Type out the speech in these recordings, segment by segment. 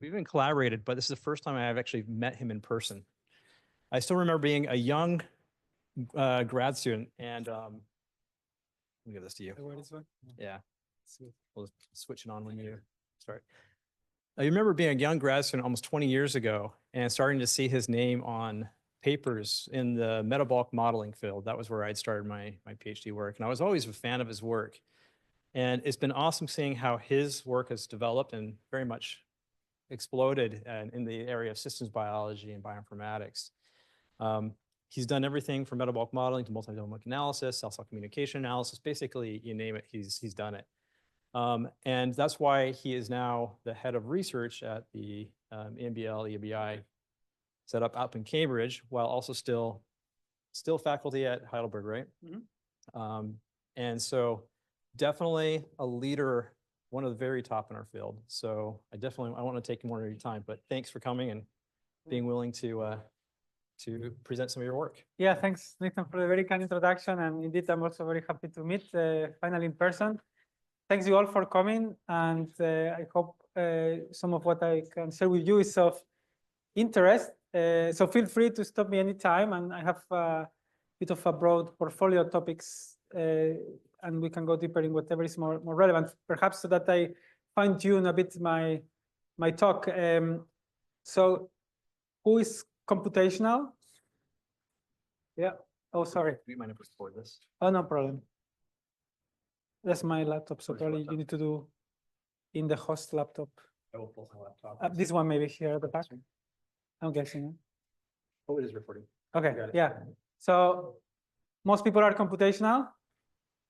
We've even collaborated, but this is the first time I've actually met him in person. I still remember being a young grad student, and let me give this to you. Yeah, we'll switch it on when you start. I remember being a young grad student almost 20 years ago and starting to see his name on papers in the metabolic modeling field. That was where I'd started my PhD work. And I was always a fan of his work. And it's been awesome seeing how his work has developed and very much exploded in the area of systems biology and bioinformatics. He's done everything from metabolic modeling to multi-domain analysis, cell-cell communication analysis. Basically, you name it, he's done it. And that's why he is now the head of research at the EMBL, EBI setup up in Cambridge, while also still faculty at Heidelberg, right? Mm-hmm. And so definitely a leader, one of the very top in our field. So I want to take more of your time, but thanks for coming and being willing to present some of your work. Yeah, thanks, Nathan, for the very kind introduction. And indeed, I'm also very happy to meet finally in person. Thanks you all for coming. And I hope some of what I can share with you is of interest. So feel free to stop me anytime. And I have a bit of a broad portfolio of topics, and we can go deeper in whatever is more relevant, perhaps so that I fine-tune a bit my talk. So who is computational? Yeah. Oh, sorry. Do you mind if we record this? Oh, no problem. That's my laptop, so probably you need to do in the host laptop. I will pull my laptop. This one maybe here at the back. I'm guessing. Oh, it is recording. Okay, yeah. So most people are computational,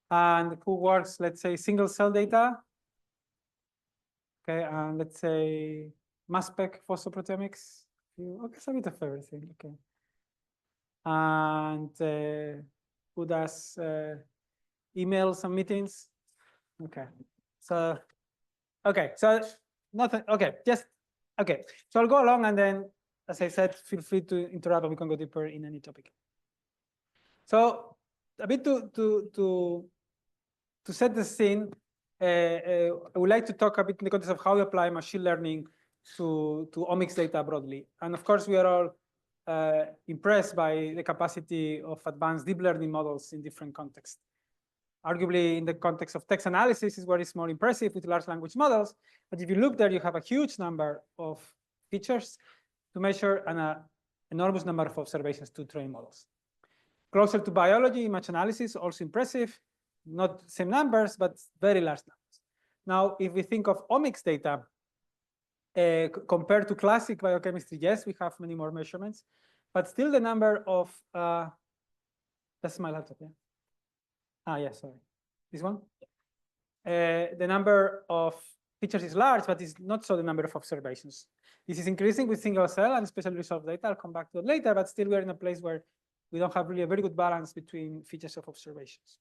and who works, let's say, single cell data. Okay, and let's say mass spec phosphoproteomics. Okay, it's a bit of everything. Okay. And who does emails and meetings? Okay. So, okay. So nothing. Okay. Just okay. So I'll go along, and then, as I said, feel free to interrupt, and we can go deeper in any topic. So a bit to set the scene, I would like to talk a bit in the context of how we apply machine learning to omics data broadly. And of course, we are all impressed by the capacity of advanced deep learning models in different contexts. Arguably, in the context of text analysis is where it's more impressive with large language models. But if you look there, you have a huge number of features to measure and an enormous number of observations to train models. Closer to biology, image analysis, also impressive. Not the same numbers, but very large numbers. Now, if we think of omics data, compared to classic biochemistry, yes, we have many more measurements, but still the number of, that's my laptop, yeah. Ah, yeah, sorry. This one? The number of features is large, but it's not so the number of observations. This is increasing with single cell and specially resolved data. I'll come back to it later, but still we're in a place where we don't have really a very good balance between features of observations.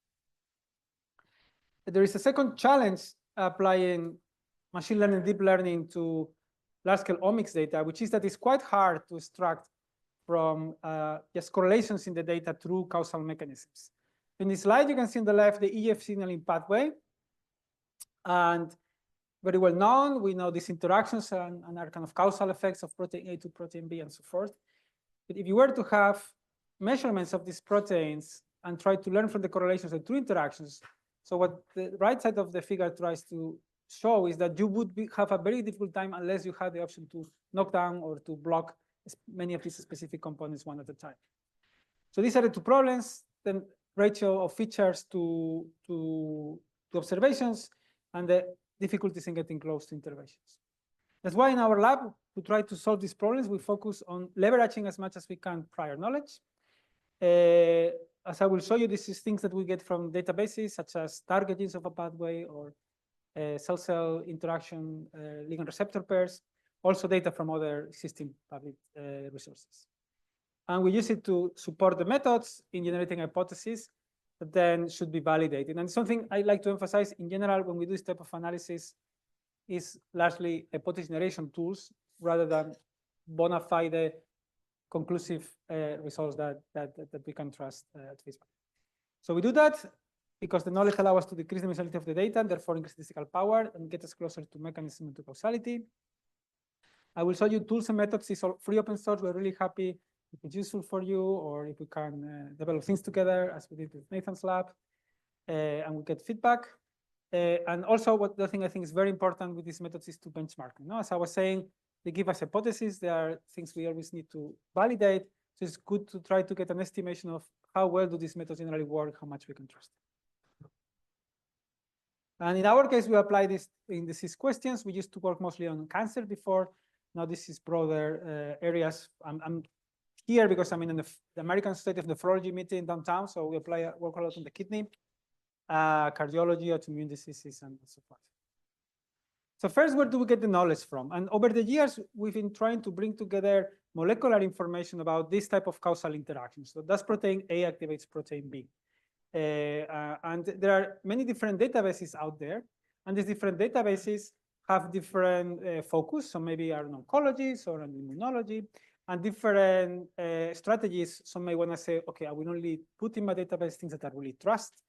There is a second challenge applying machine learning, deep learning to large-scale omics data, which is that it's quite hard to extract from just correlations in the data through causal mechanisms. In this slide, you can see on the left the EF signaling pathway, and very well known. We know these interactions and are kind of causal effects of protein A to protein B and so forth. But if you were to have measurements of these proteins and try to learn from the correlations and through interactions, so what the right side of the figure tries to show is that you would have a very difficult time unless you had the option to knock down or to block many of these specific components one at a time. So these are the two problems: the ratio of features to observations and the difficulties in getting close to interventions. That's why in our lab, to try to solve these problems, we focus on leveraging as much as we can prior knowledge. As I will show you, this is things that we get from databases such as target genes of a pathway or cell-cell interaction ligand receptor pairs, also data from other existing public resources. And we use it to support the methods in generating hypotheses that then should be validated. And something I like to emphasize in general when we do this type of analysis is largely hypothesis generation tools rather than bona fide conclusive results that we can trust at face value. So we do that because the knowledge allows us to decrease the dimensionality of the data and therefore increase statistical power and get us closer to mechanism and to causality. I will show you tools and methods. It's all free open source. We're really happy if it's useful for you, or if we can develop things together as we did with Nathan's lab, and we get feedback. And also, what the thing I think is very important with these methods is to benchmark. As I was saying, they give us hypotheses. There are things we always need to validate. So it's good to try to get an estimation of how well do these methods generally work, how much we can trust them. And in our case, we apply this in disease questions. We used to work mostly on cancer before. Now this is broader areas. I'm here because I'm in the American Society of Nephrology meeting downtown. So we work a lot on the kidney, cardiology, autoimmune diseases, and so forth. So first, where do we get the knowledge from? And over the years, we've been trying to bring together molecular information about this type of causal interactions. So does protein A activates protein B? And there are many different databases out there. And these different databases have different focus. So maybe are in oncology, or in immunology, and different strategies. Some may want to say, okay, I will only put in my database things that I really trust.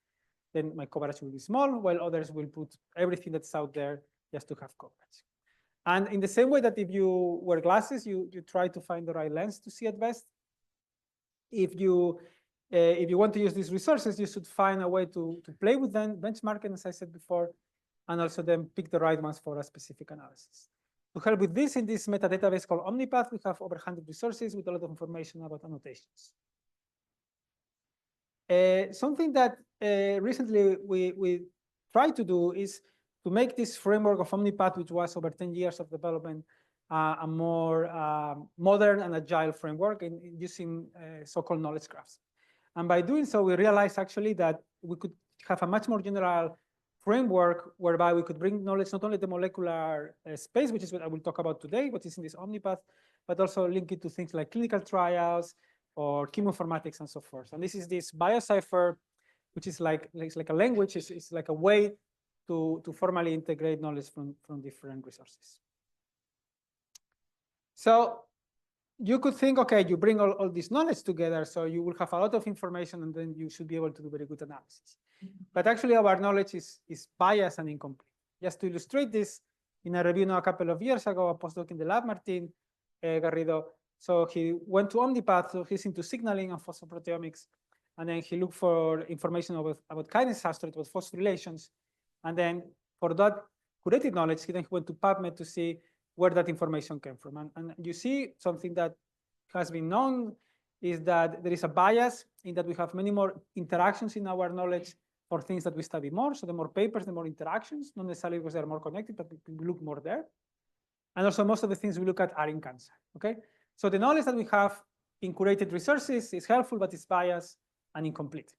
Then my coverage will be small, while others will put everything that's out there just to have coverage. And in the same way that if you wear glasses, you try to find the right lens to see at best. If you want to use these resources, you should find a way to play with them, benchmarking, as I said before, and also then pick the right ones for a specific analysis. To help with this, in this meta database called OmniPath, we have over 100 resources with a lot of information about annotations. Something that recently we tried to do is to make this framework of OmniPath, which was over 10 years of development, a more modern and agile framework in using so-called knowledge graphs. And by doing so, we realized actually that we could have a much more general framework whereby we could bring knowledge, not only the molecular space, which is what I will talk about today, what is in this OmniPath, but also link it to things like clinical trials or chemoinformatics and so forth. And this is this biocipher, which is like a language, it's like a way to formally integrate knowledge from different resources. So you could think, okay, you bring all this knowledge together, so you will have a lot of information, and then you should be able to do very good analysis. But actually, our knowledge is biased and incomplete. Just to illustrate this, in a review now a couple of years ago, a postdoc in the lab, Martin Garrido, so he went to OmniPath, so he's into signaling and phosphoproteomics, and then he looked for information about kinase substrate, about phosphorylations. And then for that curated knowledge, he then went to PubMed to see where that information came from. And you see something that has been known is that there is a bias in that we have many more interactions in our knowledge for things that we study more. So the more papers, the more interactions, not necessarily because they're more connected, but we look more there. And also most of the things we look at are in cancer, okay? So the knowledge that we have in curated resources is helpful, but it's biased and incomplete.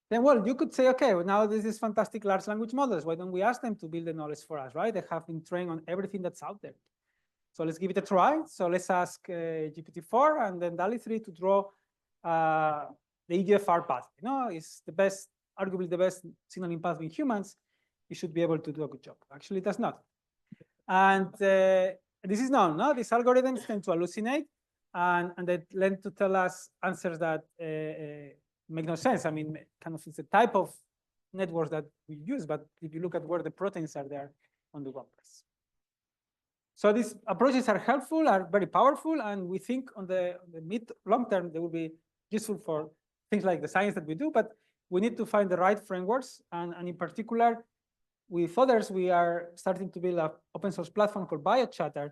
Then, well, you could say, okay, well, now this is fantastic large language models. Why don't we ask them to build the knowledge for us, right? They have been trained on everything that's out there. So let's give it a try. So let's ask GPT-4 and then DALL-E 3 to draw the EGFR path. It's the best, arguably the best signaling pathway in humans. You should be able to do a good job. Actually, it does not. And this is known. No? These algorithms tend to hallucinate, and they tend to tell us answers that make no sense. I mean, kind of it's the type of networks that we use, but if you look at where the proteins are there on the bumpers. So these approaches are helpful, are very powerful, and we think on the mid long term they will be useful for things like the science that we do, but we need to find the right frameworks, and in particular, with others, we are starting to build an open source platform called BioChatter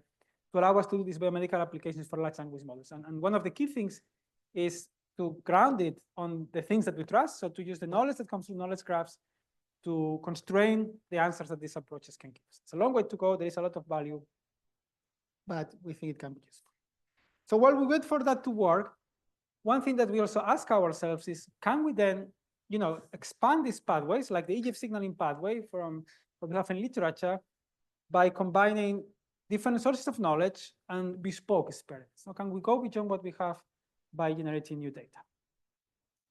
to allow us to do these biomedical applications for large language models. And one of the key things is to ground it on the things that we trust. So to use the knowledge that comes from knowledge graphs to constrain the answers that these approaches can give us. It's a long way to go. There is a lot of value, but we think it can be useful. So while we wait for that to work, one thing that we also ask ourselves is, can we then, expand these pathways, like the EGF signaling pathway from what we have in literature, by combining different sources of knowledge and bespoke experiments? So can we go beyond what we have by generating new data?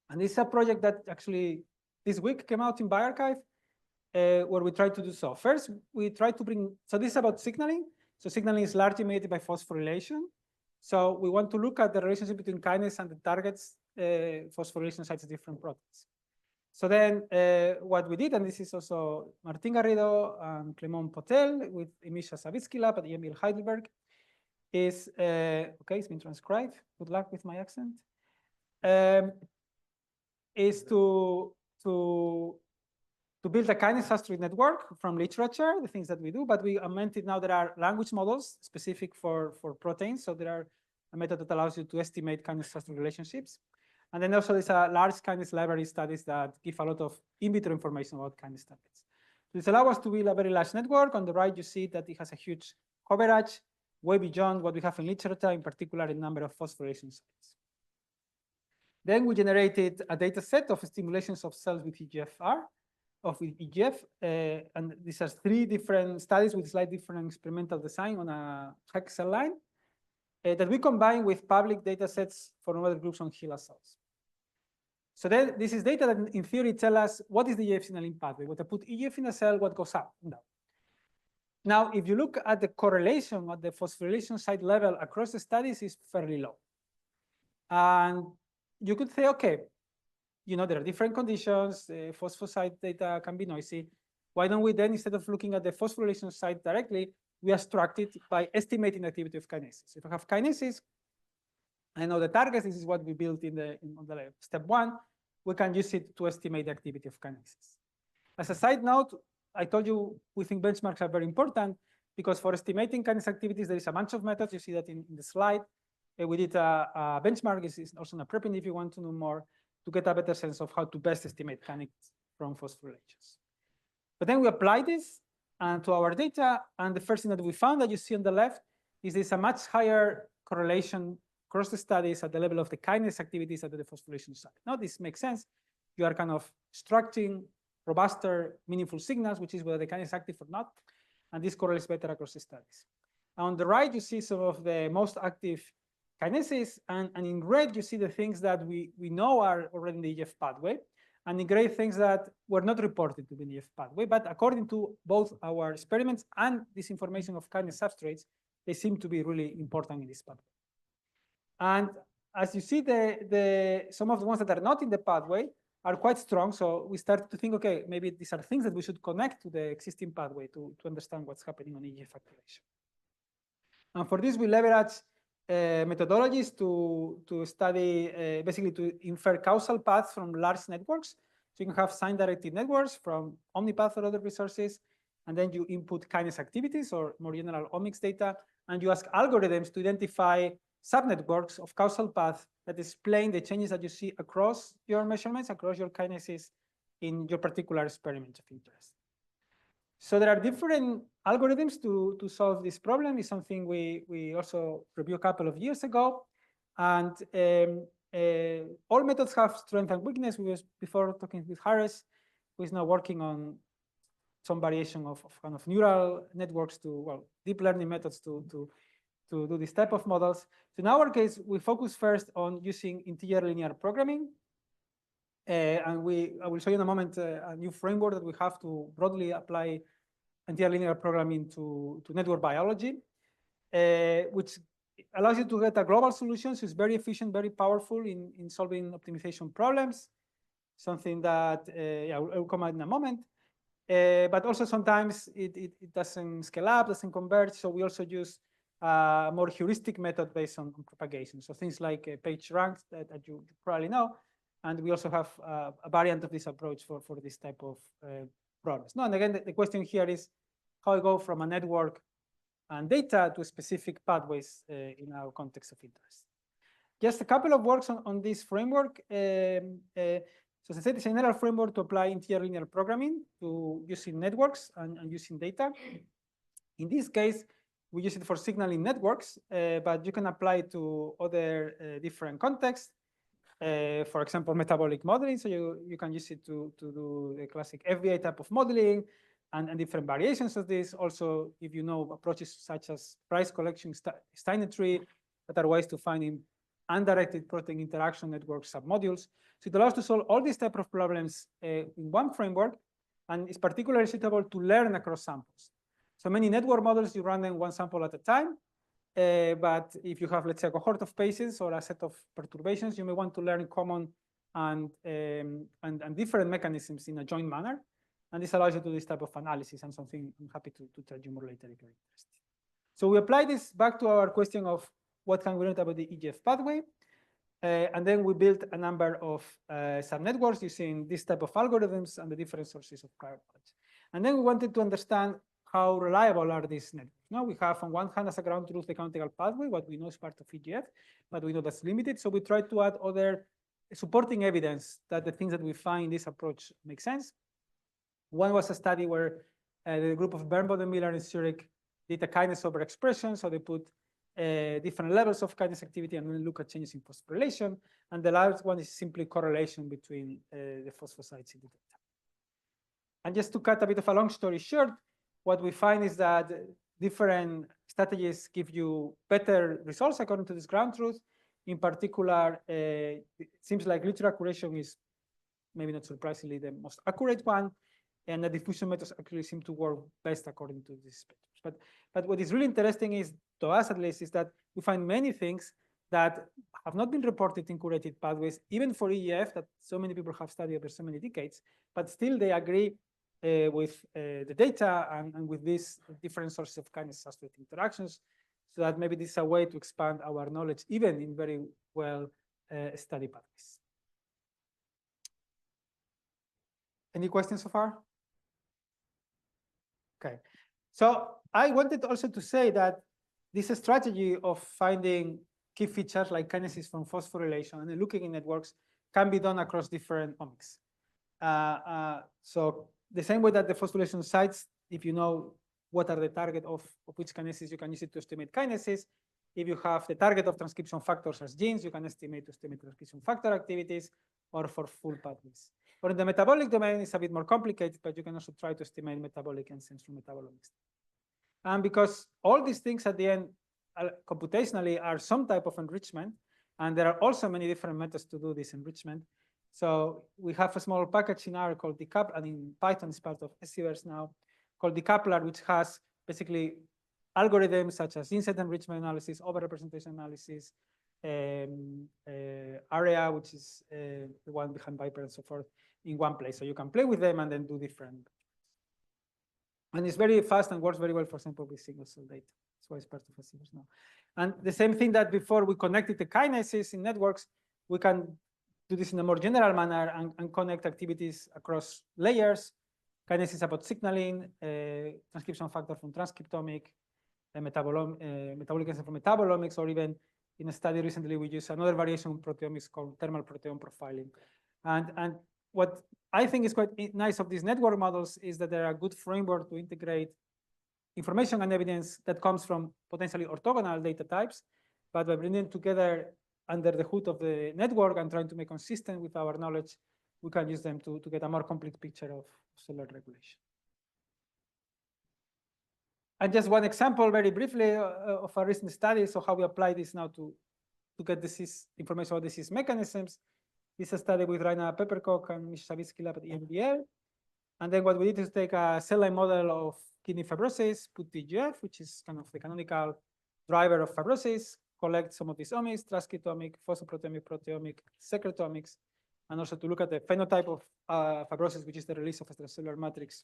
And this is a project that actually this week came out in bioRxiv, where we tried to do so. First, we tried to bring, so this is about signaling. So signaling is largely mediated by phosphorylation. So we want to look at the relationship between kinase and the target's phosphorylation sites of different proteins. So then what we did, and this is also Martin Garrido and Clement Potel with Misha Savitsky lab at EML Heidelberg, is, okay, it's been transcribed. Good luck with my accent. Is to build a kinase substrate network from literature, the things that we do, but we augmented now there are language models specific for proteins. So there are a method that allows you to estimate kinase substrate relationships. And then also there's a large kinase library studies that give a lot of in vitro information about kinase targets. So this allows us to build a very large network. On the right, you see that it has a huge coverage, way beyond what we have in literature, in particular in number of phosphorylation sites. Then we generated a data set of stimulations of cells with EGFR, with EGF, and these are 3 different studies with slightly different experimental design on a hex cell line that we combine with public data sets for other groups on HeLa cells. So then this is data that in theory tell us what is the EGF signaling pathway. When I put EGF in a cell, what goes up and down. Now, if you look at the correlation at the phosphorylation site level across the studies is fairly low. And you could say, okay, you know, there are different conditions, phosphosite data can be noisy. Why don't we then, instead of looking at the phosphorylation site directly, we abstract it by estimating the activity of kinases. If I have kinases, I know the targets, this is what we built on the step 1, we can use it to estimate the activity of kinases. As a side note, I told you we think benchmarks are very important because for estimating kinase activities, there is a bunch of methods. You see that in the slide. We did a benchmark. This is also in a prepping if you want to know more to get a better sense of how to best estimate kinetics from phosphorylations. But then we applied this to our data, and the first thing that we found that you see on the left is there's a much higher correlation across the studies at the level of the kinase activities at the phosphorylation site. Now this makes sense. You are kind of extracting robuster, meaningful signals, which is whether the kinase is active or not, and this correlates better across the studies. On the right, you see some of the most active kinases, and in red, you see the things that we know are already in the EGF pathway, and in gray, things that were not reported to be in the EGF pathway, but according to both our experiments and this information of kinase substrates, they seem to be really important in this pathway. And as you see, some of the ones that are not in the pathway are quite strong. So we started to think, okay, maybe these are things that we should connect to the existing pathway to understand what's happening on EGF activation. And for this, we leverage methodologies to study, basically to infer causal paths from large networks. So you can have sign-directed networks from OmniPath or other resources, and then you input kinase activities or more general omics data, and you ask algorithms to identify subnetworks of causal paths that explain the changes that you see across your measurements, across your kinases in your particular experiment of interest. So there are different algorithms to solve this problem. It's something we also reviewed a couple of years ago. And all methods have strength and weakness. We was before talking with Harris, who is now working on some variation of kind of neural networks deep learning methods to do this type of models. So in our case, we focus first on using integer linear programming. And I will show you in a moment a new framework that we have to broadly apply integer linear programming to network biology, which allows you to get a global solution. So it's very efficient, very powerful in solving optimization problems, something that I will come out in a moment. But also sometimes it doesn't scale up, doesn't converge. So we also use a more heuristic method based on propagation. So things like page ranks that you probably know. And we also have a variant of this approach for this type of problems. No, and again, the question here is how I go from a network and data to specific pathways in our context of interest. Just a couple of works on this framework. So as I said, it's a general framework to apply integer linear programming to using networks and using data. In this case, we use it for signaling networks, but you can apply it to other different contexts. For example, metabolic modeling. So you can use it to do the classic FBA type of modeling and different variations of this. Also, if you know approaches such as price collection Steiner tree, that are ways to finding undirected protein interaction network submodules. So it allows to solve all these type of problems in one framework, and is particularly suitable to learn across samples. So many network models, you run them one sample at a time. But if you have, let's say, a cohort of patients or a set of perturbations, you may want to learn common and different mechanisms in a joint manner. And this allows you to do this type of analysis, and something I'm happy to tell you more later if you're interested. So we apply this back to our question of what can we learn about the EGF pathway. And then we built a number of subnetworks using this type of algorithms and the different sources of prior knowledge. And then we wanted to understand how reliable are these networks. Now we have on one hand as a ground truth the canonical pathway, what we know is part of EGF, but we know that's limited. So we tried to add other supporting evidence that the things that we find in this approach make sense. One was a study where the group of Bernbod and Miller in Zurich did a kinase overexpression. So they put different levels of kinase activity and then look at changes in phosphorylation. And the last one is simply correlation between the phosphosites in the data. And just to cut a bit of a long story short, what we find is that different strategies give you better results according to this ground truth. In particular, it seems like literal curation is, maybe not surprisingly, the most accurate one. And the diffusion methods actually seem to work best according to these spectrums. But what is really interesting is, to us at least, is that we find many things that have not been reported in curated pathways, even for EGF that so many people have studied over so many decades, but still they agree with the data and with these different sources of kinase-associated interactions, so that maybe this is a way to expand our knowledge even in very well studied pathways. Any questions so far? Okay, so I wanted also to say that this strategy of finding key features like kinases from phosphorylation and looking in networks can be done across different omics. So the same way that the phosphorylation sites, if you know what are the target of which kinases, you can use it to estimate kinases. If you have the target of transcription factors as genes, you can estimate transcription factor activities or for full pathways. Or in the metabolic domain, it's a bit more complicated, but you can also try to estimate metabolic enzymes from metabolomics. And because all these things at the end, computationally, are some type of enrichment, and there are also many different methods to do this enrichment. So we have a small package in R called decoupler, and in Python it's part of SCVerse now, called decoupler, which has basically algorithms such as gene set enrichment analysis, overrepresentation analysis, area, which is the one behind Viper and so forth, in one place. So you can play with them and then do different. And it's very fast and works very well, for example, with single cell data. That's why it's part of SCVerse now. And the same thing that before we connected the kinases in networks, we can do this in a more general manner and connect activities across layers. Kinases about signaling, transcription factor from transcriptomic, metabolic enzyme from metabolomics, or even in a study recently, we used another variation of proteomics called thermal proteome profiling. And what I think is quite nice of these network models is that they're a good framework to integrate information and evidence that comes from potentially orthogonal data types, but by bringing them together under the hood of the network and trying to make consistent with our knowledge, we can use them to get a more complete picture of cellular regulation. And just one example, very briefly, of a recent study, so how we apply this now to get disease information about disease mechanisms. This is a study with Raina Peppercock and Misha Savitsky lab at EMBL. And then what we did is take a cell line model of kidney fibrosis, put TGF, which is kind of the canonical driver of fibrosis, collect some of these omics, transcriptomic, phosphoproteomic, proteomic, secretomics, and also to look at the phenotype of fibrosis, which is the release of extracellular matrix.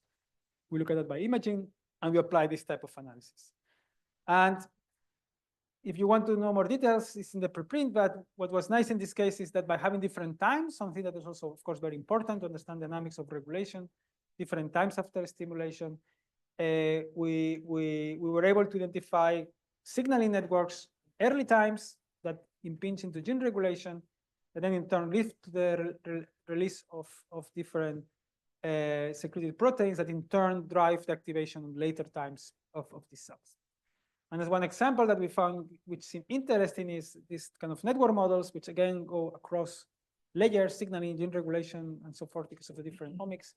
We look at that by imaging, and we apply this type of analysis. And if you want to know more details, it's in the preprint, but what was nice in this case is that by having different times, something that is also, of course, very important to understand dynamics of regulation, different times after stimulation, we were able to identify signaling networks, early times that impinge into gene regulation, and then in turn lead to the release of different secreted proteins that in turn drive the activation in later times of these cells. And as one example that we found, which seemed interesting, is this kind of network models, which again go across layers, signaling, gene regulation, and so forth because of the different omics.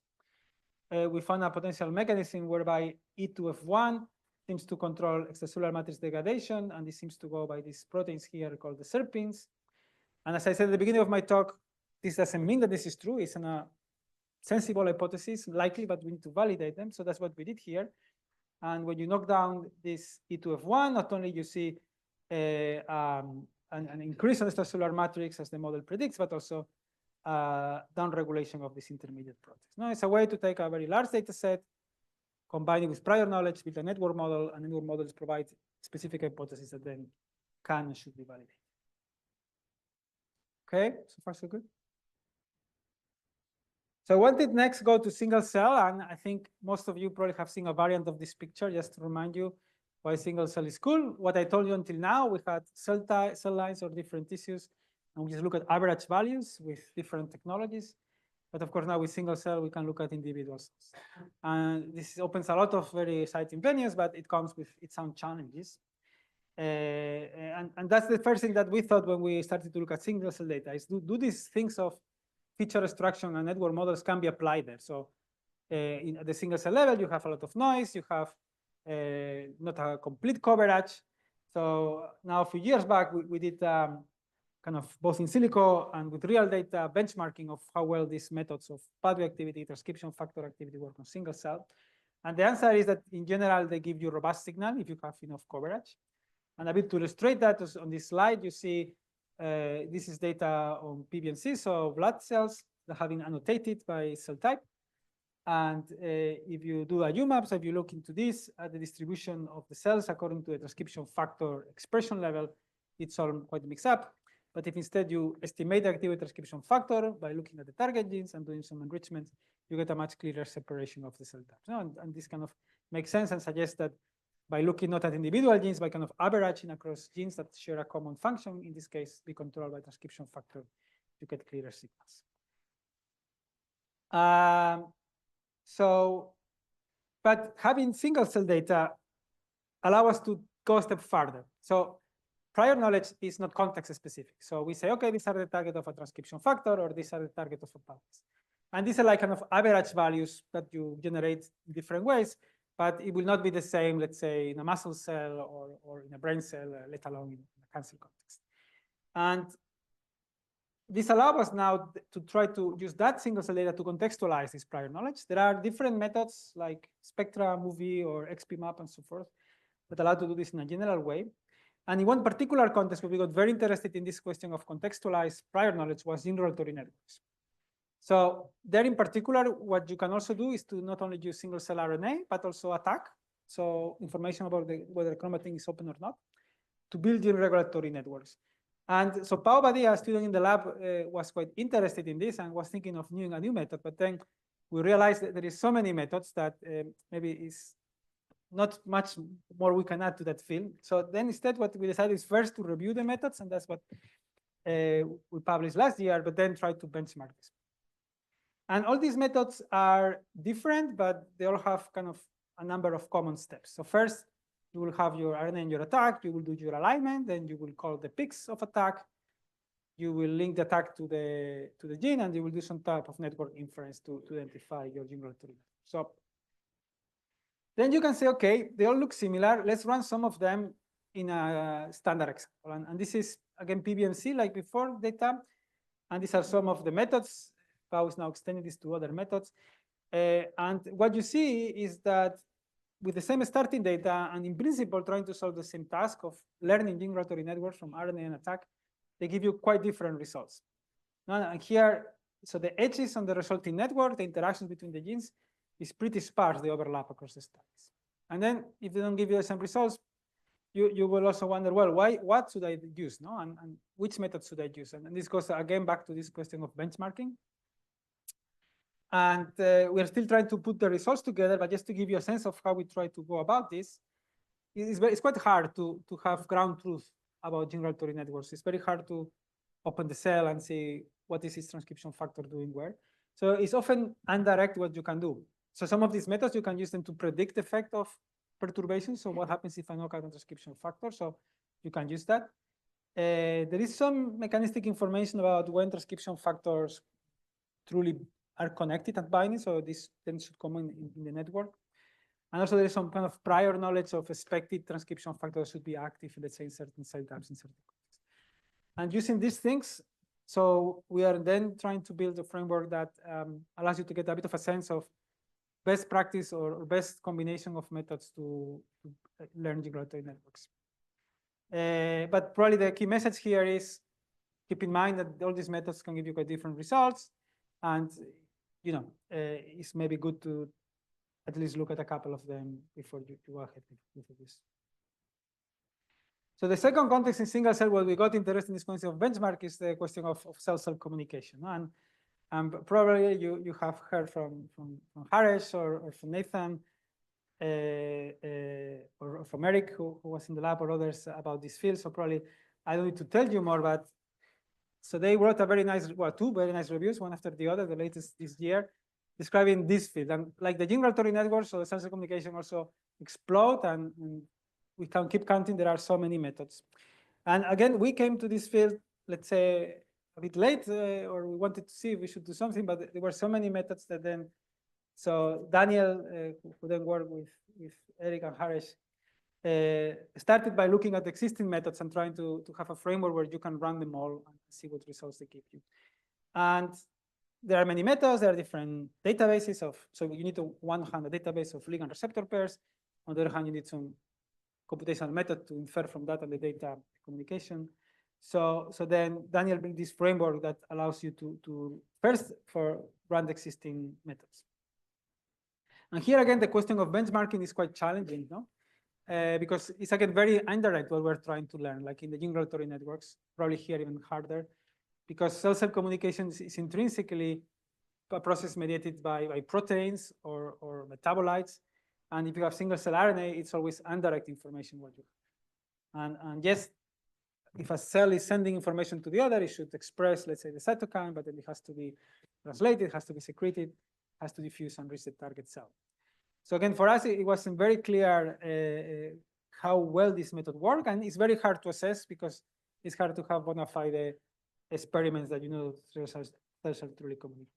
We found a potential mechanism whereby E2F1 seems to control extracellular matrix degradation, and this seems to go by these proteins here called the serpins. And as I said at the beginning of my talk, this doesn't mean that this is true. It's a sensible hypothesis, likely, but we need to validate them. So that's what we did here. And when you knock down this E2F1, not only you see an increase in the extracellular matrix as the model predicts, but also down-regulation of this intermediate proteins. No, it's a way to take a very large data set, combine it with prior knowledge, build a network model, and network models provide specific hypotheses that then can and should be validated. Okay, so far so good. So I wanted next go to single cell, and I think most of you probably have seen a variant of this picture, just to remind you why single cell is cool. What I told you until now, we had cell lines or different tissues, and we just look at average values with different technologies. But of course, now with single cell, we can look at individual cells. And this opens a lot of very exciting venues, but it comes with its own challenges. And that's the first thing that we thought when we started to look at single cell data is do these things of feature extraction and network models can be applied there. So at the single cell level, you have a lot of noise, you have not a complete coverage. So now a few years back, we did kind of both in silico and with real data benchmarking of how well these methods of pathway activity, transcription factor activity work on single cell. And the answer is that in general, they give you robust signal if you have enough coverage. And a bit to illustrate that, on this slide, you see this is data on PBMC, so blood cells that have been annotated by cell type. And if you do a UMAP, so if you look into this, the distribution of the cells according to the transcription factor expression level, it's all quite mixed up. But if instead you estimate the activity transcription factor by looking at the target genes and doing some enrichments, you get a much clearer separation of the cell types. No? And this kind of makes sense and suggests that by looking not at individual genes, by kind of averaging across genes that share a common function, in this case, be controlled by transcription factor, you get clearer signals. But having single cell data allow us to go a step further. So prior knowledge is not context specific. So we say, okay, these are the target of a transcription factor, or these are the target of a pathway. And these are like kind of average values that you generate in different ways, but it will not be the same, let's say, in a muscle cell or in a brain cell, let alone in a cancer context. And this allows us now to try to use that single cell data to contextualize this prior knowledge. There are different methods like Spectra, Movie, or XPMAP, and so forth, that allow to do this in a general way. And in one particular context where we got very interested in this question of contextualized prior knowledge was gene regulatory networks. So there in particular, what you can also do is to not only use single cell RNA, but also attack. So information about whether chromatin is open or not, to build gene regulatory networks. And so Pau Badia, a student in the lab, was quite interested in this and was thinking of doing a new method. But then we realized that there is so many methods that maybe is not much more we can add to that field. So then instead what we decided is first to review the methods, and that's what we published last year, but then try to benchmark this. And all these methods are different, but they all have kind of a number of common steps. So first, you will have your RNA in your attack, you will do your alignment, then you will call the peaks of attack, you will link the attack to the gene, and you will do some type of network inference to identify your gene regulatory. So then you can say, okay, they all look similar. Let's run some of them in a standard example. And this is, again, PBMC like before data. And these are some of the methods. Pau is now extending this to other methods. And what you see is that with the same starting data and in principle trying to solve the same task of learning gene regulatory networks from RNA and attack, they give you quite different results. And here, so the edges on the resulting network, the interactions between the genes, is pretty sparse, the overlap across the studies. And then if they don't give you the same results, you will also wonder, well, what should I use, no? And which method should I use? And this goes again back to this question of benchmarking. And we're still trying to put the results together, but just to give you a sense of how we try to go about this, it's quite hard to have ground truth about gene regulatory networks. It's very hard to open the cell and see what is its transcription factor doing where. So it's often indirect what you can do. So some of these methods, you can use them to predict the effect of perturbations. So what happens if I knock out a transcription factor? So you can use that. There is some mechanistic information about when transcription factors truly are connected at binding. So this then should come in the network. And also there is some kind of prior knowledge of expected transcription factors should be active, let's say, in certain cell types in certain contexts. And using these things, so we are then trying to build a framework that allows you to get a bit of a sense of best practice or best combination of methods to learn gene regulatory networks. But probably the key message here is keep in mind that all these methods can give you quite different results. And, it's maybe good to at least look at a couple of them before you go ahead with this. So the second context in single cell where we got interested in this question of benchmark is the question of cell-cell communication. And probably you have heard from Harish or from Nathan or from Eric, who was in the lab, or others about this field. So probably I don't need to tell you more, but so they wrote a very nice, two very nice reviews, one after the other, the latest this year, describing this field. And like the gene regulatory networks, so the cell-cell communication also explode, and we can keep counting. There are so many methods. And again, we came to this field, let's say, a bit late, or we wanted to see if we should do something, but there were so many methods that then, so Daniel, who then worked with Eric and Harish, started by looking at existing methods and trying to have a framework where you can run them all and see what results they give you. And there are many methods, there are different databases so you need to, one hand, a database of ligand receptor pairs. On the other hand, you need some computational method to infer from that and the data communication. So then Daniel built this framework that allows you to first run the existing methods. And here again, the question of benchmarking is quite challenging, no? Because it's again very indirect what we're trying to learn, like in the gene regulatory networks, probably here even harder, because cell-cell communication is intrinsically a process mediated by proteins or metabolites. And if you have single-cell RNA, it's always indirect information what you have. And yes, if a cell is sending information to the other, it should express, let's say, the cytokine, but then it has to be translated, it has to be secreted, has to diffuse and reach the target cell. So again, for us, it wasn't very clear how well this method worked, and it's very hard to assess because it's hard to have bona fide experiments that cells truly communicate.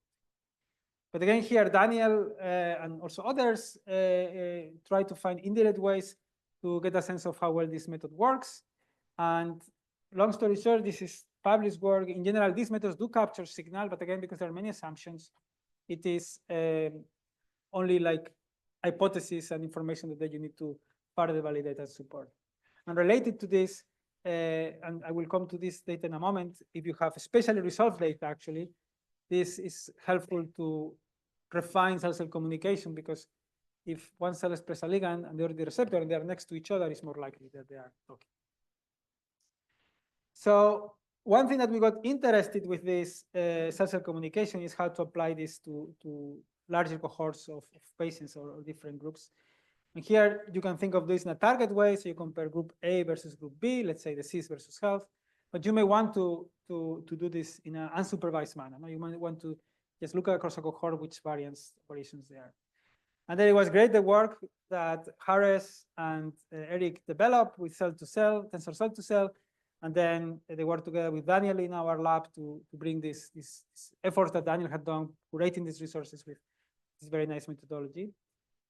But again, here, Daniel and also others try to find indirect ways to get a sense of how well this method works. And long story short, this is published work. In general, these methods do capture signal, but again, because there are many assumptions, it is only like hypothesis and information that you need to further validate and support. And related to this, and I will come to this data in a moment, if you have spatially resolved data, actually, this is helpful to refine cell-cell communication, because if one cell expresses a ligand and the other the receptor and they are next to each other, it's more likely that they are talking. So one thing that we got interested with this cell-cell communication is how to apply this to larger cohorts of patients or different groups. And here you can think of this in a target way. So you compare group A versus group B, let's say disease versus health. But you may want to do this in an unsupervised manner. No? You might want to just look across a cohort which variations there are. And then it was great the work that Harris and Eric developed with cell-to-cell, tensor cell-to-cell. And then they worked together with Daniel in our lab to bring this efforts that Daniel had done curating these resources with this very nice methodology.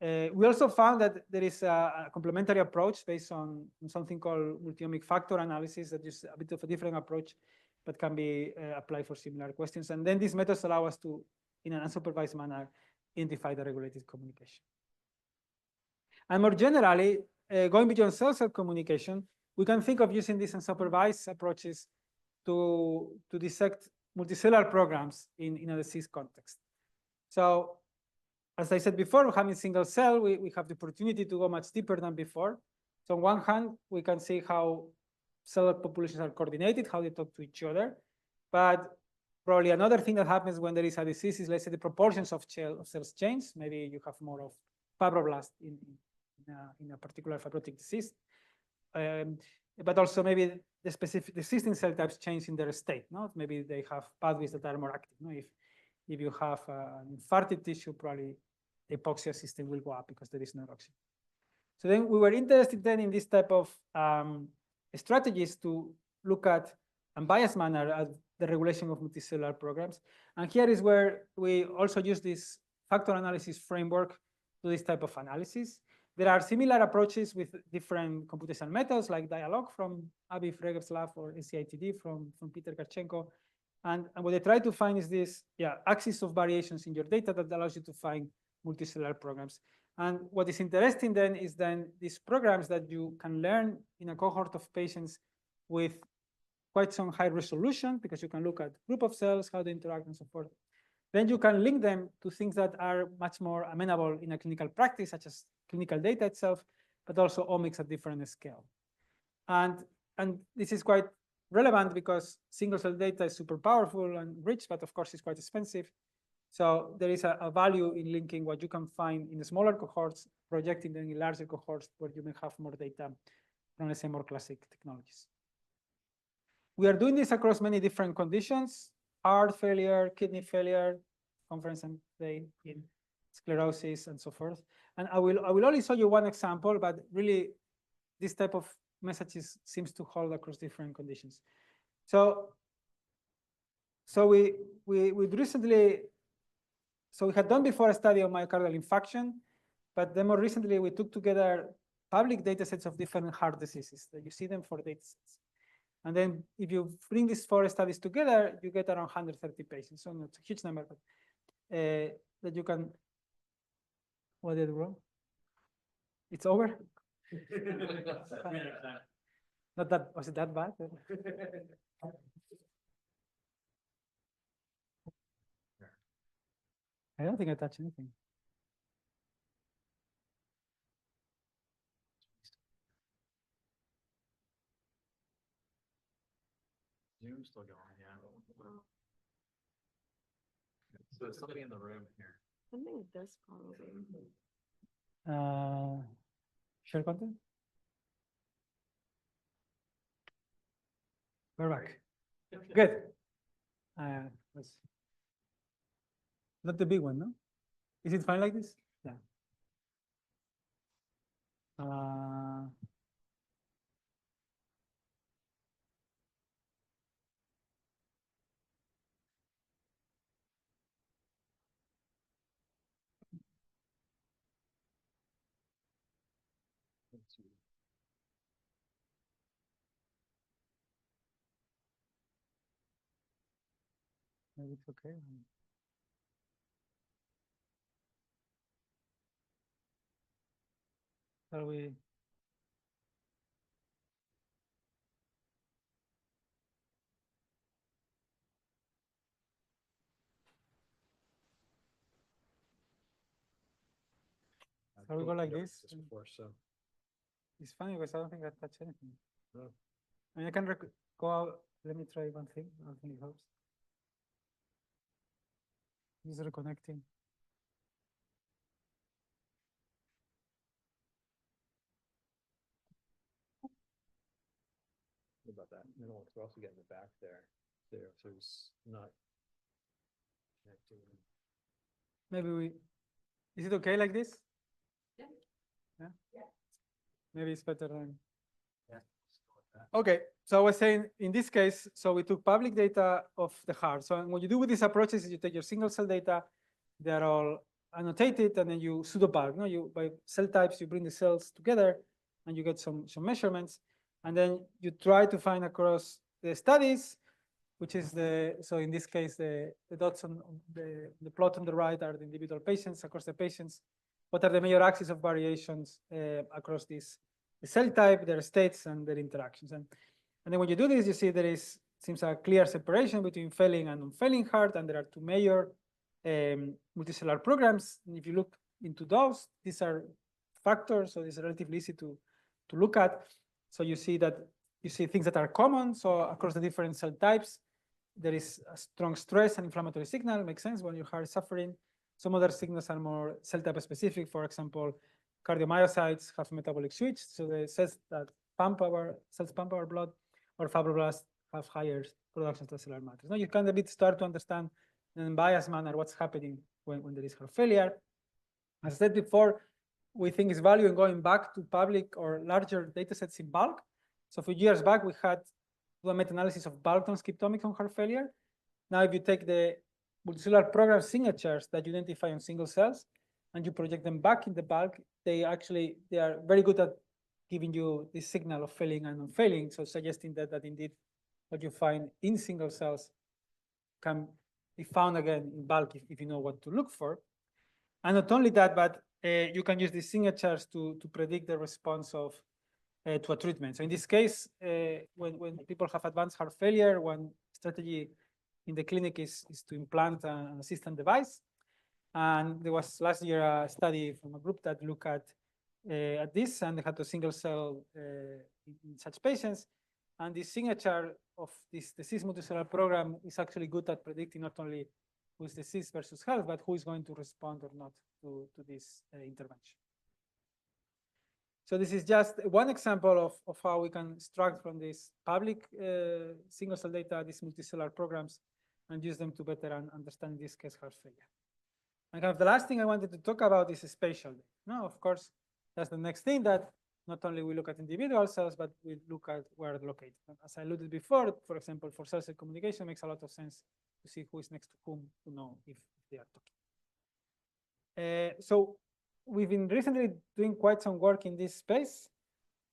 We also found that there is a complementary approach based on something called multi-omic factor analysis that is a bit of a different approach, but can be applied for similar questions. And then these methods allow us to, in an unsupervised manner, identify the regulated communication. And more generally, going beyond cell-cell communication, we can think of using these unsupervised approaches to dissect multicellular programs in a disease context. So as I said before, having single cell, we have the opportunity to go much deeper than before. So on one hand, we can see how cell populations are coordinated, how they talk to each other. But probably another thing that happens when there is a disease is, let's say, the proportions of cells change. Maybe you have more of fibroblast in a particular fibrotic disease. But also maybe the existing cell types change in their state. No? Maybe they have pathways that are more active. No? If you have an infarcted tissue, probably the hypoxia system will go up because there is no oxygen. So then we were interested then in this type of strategies to look at unbiased manner at the regulation of multicellular programs. And here is where we also use this factor analysis framework to this type of analysis. There are similar approaches with different computational methods like dialog from Aviv Regev's lab or NCITD from Peter Karchenko. And what they try to find is this axis of variations in your data that allows you to find multicellular programs. And what is interesting then is then these programs that you can learn in a cohort of patients with quite some high resolution because you can look at group of cells, how they interact and so forth. Then you can link them to things that are much more amenable in a clinical practice, such as clinical data itself, but also omics at different scale. And this is quite relevant because single cell data is super powerful and rich, but of course it's quite expensive. So there is a value in linking what you can find in the smaller cohorts, projecting them in larger cohorts where you may have more data from, let's say, more classic technologies. We are doing this across many different conditions: heart failure, kidney failure, conference and day in sclerosis, and so forth. And I will only show you one example, but really this type of messages seems to hold across different conditions. So we had done before a study of myocardial infarction, but then more recently we took together public data sets of different heart diseases. You see them for data sets. And then if you bring these 4 studies together, you get around 130 patients. So not a huge number, but that you can, what did I do wrong? It's over? Not that, was it that bad? I don't think I touched anything. Zoom's still going, yeah. So there's somebody in the room here. I think this probably. Share content? We're back. Good. Let's not the big one, no? Is it fine like this? Yeah. Maybe it's okay. Shall we? Shall we go like this? Before, so. It's funny because I don't think I touched anything. No. I mean, I can go out. Let me try one thing. I don't think it helps. Just reconnecting. What about that middle one? 'Cause we're also getting the back there. So it's not connecting. Maybe is it okay like this? Yeah. Yeah? Yeah. Maybe it's better than. Yeah. Okay, so I was saying in this case, so we took public data of the heart. So what you do with these approaches is you take your single cell data, they're all annotated, and then you pseudobulk. No, you by cell types, you bring the cells together and you get some measurements. And then you try to find across the studies, which is so in this case, the dots on the plot on the right are the individual patients. Across the patients, what are the major axes of variations across this the cell type, their states, and their interactions. And then when you do this, you see there seems a clear separation between failing and non-failing heart, and there are 2 major multicellular programs. And if you look into those, these are factors, so it's relatively easy to look at. So you see things that are common. So across the different cell types, there is a strong stress and inflammatory signal. Makes sense when your heart is suffering. Some other signals are more cell type specific. For example, cardiomyocytes have metabolic switch, so the cells that pump our blood, or fibroblasts have higher production of cellular matters. Now you can a bit start to understand in a biased manner what's happening when there is heart failure. As I said before, we think it's value in going back to public or larger data sets in bulk. So a few years back, we had a meta-analysis of bulk transcriptomics on heart failure. Now, if you take the multicellular program signatures that you identify on single cells and you project them back in the bulk, they are very good at giving you this signal of failing and non-failing. So suggesting that indeed what you find in single cells can be found again in bulk if you know what to look for. And not only that, but you can use these signatures to predict the response of to a treatment. So in this case, when people have advanced heart failure, one strategy in the clinic is to implant an assistant device. And there was last year a study from a group that looked at this, and they had a single cell in such patients. And the signature of this disease multicellular program is actually good at predicting not only who is disease versus health, but who is going to respond or not to this intervention. So this is just one example of how we can extract from this public single cell data, these multicellular programs, and use them to better understand, in this case, heart failure. And kind of the last thing I wanted to talk about is spatial data. Now, of course, that's the next thing, that not only we look at individual cells, but we look at where they're located. And as I alluded before, for example, for cell-cell communication, it makes a lot of sense to see who is next to whom to know if they are talking. So we've been recently doing quite some work in this space.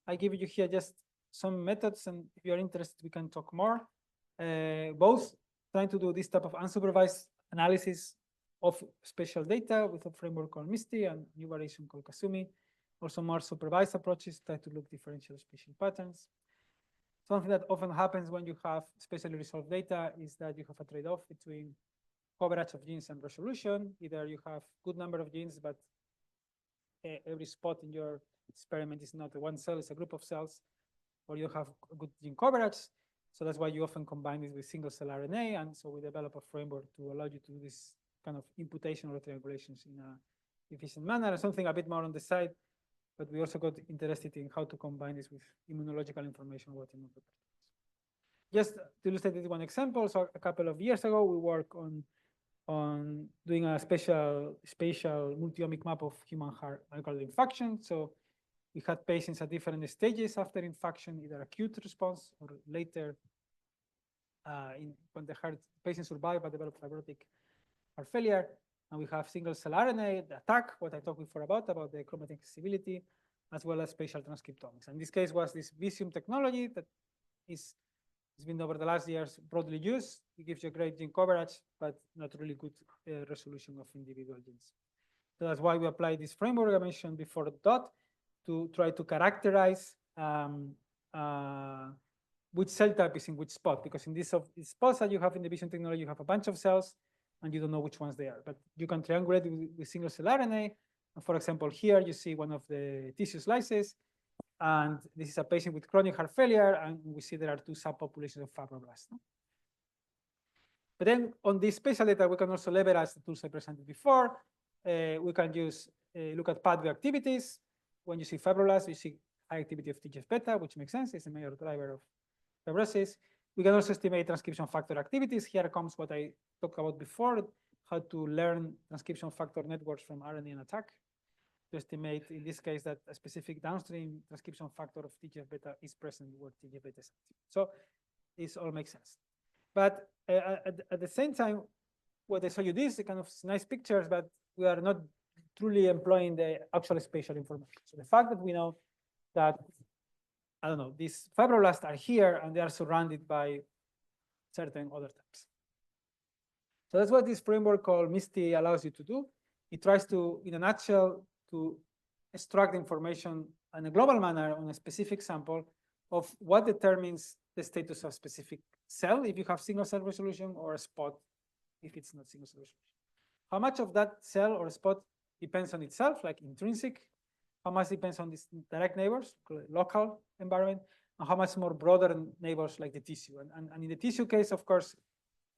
I give you here just some methods, and if you're interested, we can talk more. Both trying to do this type of unsupervised analysis of spatial data with a framework called MISTI and new variation called Kasumi. Also more supervised approaches try to look differential spatial patterns. Something that often happens when you have spatially resolved data is that you have a trade-off between coverage of genes and resolution. Either you have good number of genes, but every spot in your experiment is not one cell, it's a group of cells, or you have good gene coverage. So that's why you often combine this with single cell RNA. And so we develop a framework to allow you to do this kind of imputation or triangulations in a efficient manner. And something a bit more on the side, but we also got interested in how to combine this with immunological information. Just to illustrate this one example, so a couple of years ago, we worked on doing a spatial multi-omic map of human heart myocardial infarction. So we had patients at different stages after infarction, either acute response or later when the heart patient survived but developed fibrotic heart failure. And we have single cell RNA, the attack, what I talked before about the chromatin accessibility, as well as spatial transcriptomics. And this case was this Visium technology that has been over the last years broadly used. It gives you great gene coverage, but not really good resolution of individual genes. So that's why we apply this framework I mentioned before, DOT, to try to characterize which cell type is in which spot, because in these spots that you have in the Visium technology, you have a bunch of cells, and you don't know which ones they are. But you can triangulate with single cell RNA. And for example, here you see one of the tissue slices, and this is a patient with chronic heart failure, and we see there are two subpopulations of fibroblasts. No? But then on this spatial data, we can also leverage the tools I presented before. We can use look at pathway activities. When you see fibroblasts, you see high activity of TGF-beta, which makes sense. It's a major driver of fibrosis. We can also estimate transcription factor activities. Here comes what I talked about before, how to learn transcription factor networks from RNA and attack to estimate, in this case, that a specific downstream transcription factor of TGF-beta is present where TGF-beta is active. So this all makes sense. But at the same time, what I show you this kind of nice pictures, but we are not truly employing the actual spatial information. So the fact that we know that, I don't know, these fibroblasts are here and they are surrounded by certain other types. So that's what this framework called MISTI allows you to do. It tries to, in a nutshell, to extract information in a global manner on a specific sample of what determines the status of specific cell, if you have single cell resolution, or a spot, if it's not single cell resolution. How much of that cell or spot depends on itself, like intrinsic? How much depends on these direct neighbors, local environment, and how much more broader neighbors like the tissue? And in the tissue case, of course,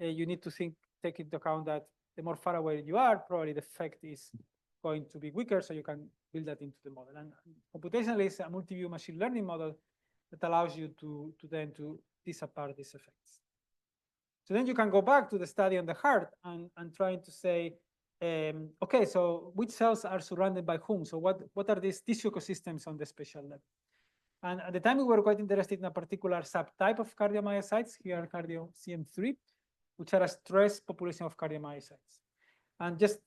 you need to take into account that the more far away you are, probably the effect is going to be weaker, so you can build that into the model. And computationally, it's a multi-view machine learning model that allows you to then tease apart these effects. So then you can go back to the study on the heart and trying to say, okay, so which cells are surrounded by whom? So what are these tissue ecosystems on the spatial level? And at the time, we were quite interested in a particular subtype of cardiomyocytes, here cardio CM3, which are a stress population of cardiomyocytes. And just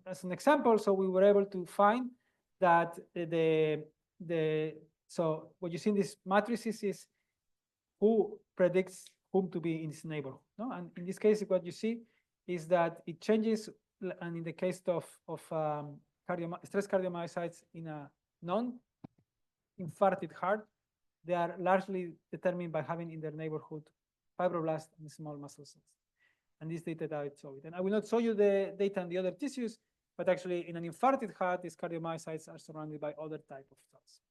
as an example, so we were able to find that so what you see in these matrices is who predicts whom to be in this neighborhood. No? And in this case, what you see is that it changes, and in the case of stress cardiomyocytes in a infarcted heart, they are largely determined by having in their neighborhood fibroblasts and small muscle cells. And this data that I show it. And I will not show you the data on the other tissues, but actually in an infarcted heart, these cardiomyocytes are surrounded by other type of cells.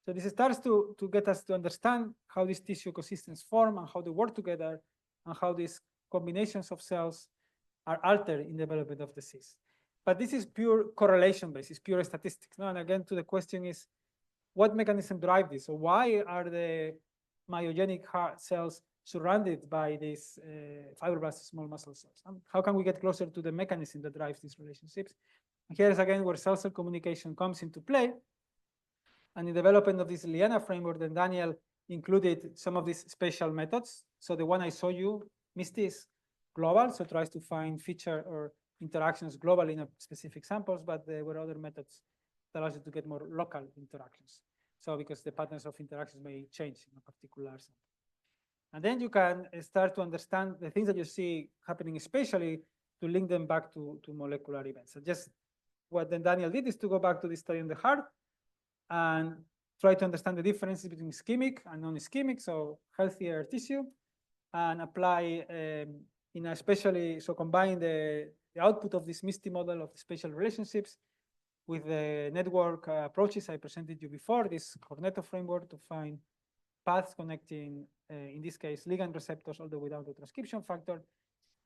So this starts to get us to understand how these tissue ecosystems form and how they work together and how these combinations of cells are altered in development of disease. But this is pure correlation based, it's pure statistics. No? And again, to the question is, what mechanism drive this? So why are the myogenic heart cells surrounded by these fibroblastic small muscle cells? How can we get closer to the mechanism that drives these relationships? And here's again where cell-cell communication comes into play. And in the development of this Liana framework, then Daniel included some of these spatial methods. So the one I saw you, MISTI, is global, so it tries to find feature or interactions globally in a specific samples, but there were other methods that allows you to get more local interactions. So because the patterns of interactions may change in a particular sample. And then you can start to understand the things that you see happening spatially to link them back to molecular events. So just what then Daniel did is to go back to the study in the heart and try to understand the differences between ischemic and non-ischemic, so healthier tissue, and apply in a especially, so combine the output of this MISTI model of the spatial relationships with the network approaches I presented you before, this Cornetto framework to find paths connecting, in this case, ligand receptors all the way down to transcription factor,